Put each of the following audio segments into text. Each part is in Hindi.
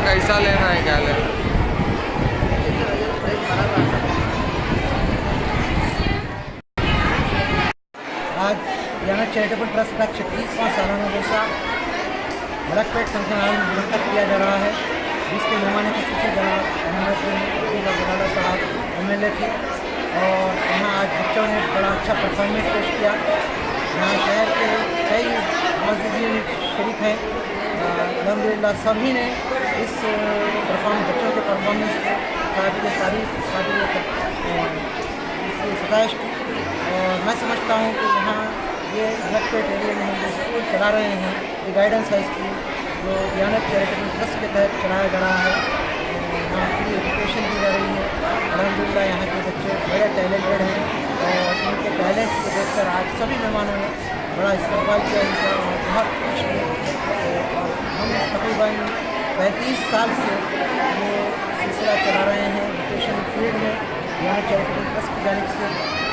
कैसा लेना है क्या लेना। आज याना चैरिटेबल ट्रस्ट का 36वां सालाना जलसा ब्लड पेट संख्यान मुनक़द किया जा रहा है, जिसके मेहमान ख़ुसूसी जनाब अहमद बिन अब्दुल्ला साहब MLA थे। और यहाँ आज बच्चों ने बड़ा अच्छा परफॉर्मेंस पेश किया। यहाँ शहर के कई मुअज़्ज़िज़ीन शरीक हैं, अल्हम्दुलिल्लाह सभी ने इस बच्चों के परफॉर्मेंस को काबिल तारीफ़ सताइश की। और मैं समझता हूँ कि यहाँ ये ब्लड पेट एरिया में हम जो स्कूल चला रहे हैं, ये गाइडेंस हाई स्कूल जो दियानत चैरिटेबल ट्रस्ट के तहत चलाया जा रहा है, यहाँ फ्री एजुकेशन दी जा रही है। अल्हम्दुलिल्लाह यहाँ के बच्चे बड़े टैलेंटेड हैं और इनके टैलेंट्स को देखकर आज सभी मेहमानों ने बड़ा इस्तेमाल किया इनका और बहुत खुश हुए। और हम तकरीबन 35 साल से ये सिलसिला चला रहे हैं एजुकेशन फील्ड में। यहाँ चैरिटेबल ट्रस्ट की जानिब से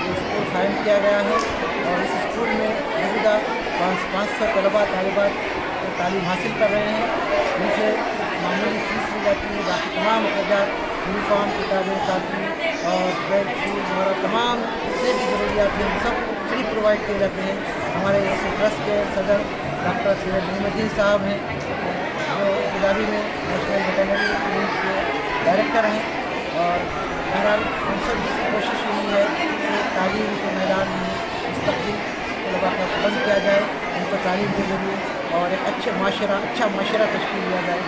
ये स्कूल कायम किया गया है और इस स्कूल में मौजूदा 500 तलबा तालिबात तालीम हासिल कर रहे हैं। उनसे मामूली फीस ली जाती है, बाकी तमाम अखराजात यूनिफॉर्म, किताबें, कापी और बेड शूज़ वगैरह तमाम जितने भी ज़रूरियात हैं सब फ्री प्रोवाइड किए जाते हैं। हमारे इस ट्रस्ट के सदर डॉक्टर सैयद मोहम्मदीन साहब हैं, जो अबूधाबी में नेशनल वेटरनरी क्लिनिक के डायरेक्टर हैं। और बहरहाल हम सब की कोशिश यही है कि तालीम के मैदान में मुस्तक़बिल तलबा का बंद किया जाए, उनको तालीम के ज़रिए और एक अच्छा माशरा तश्कील दिया जाए।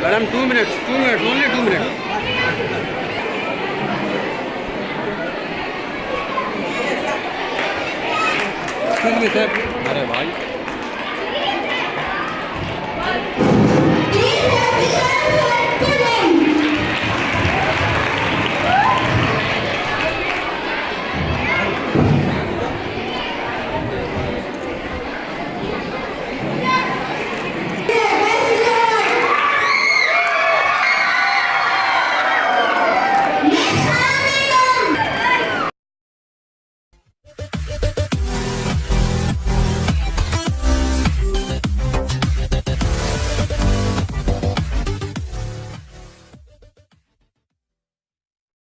Madam 2 minutes only 2 minute. Excuse me sir. अरे भाई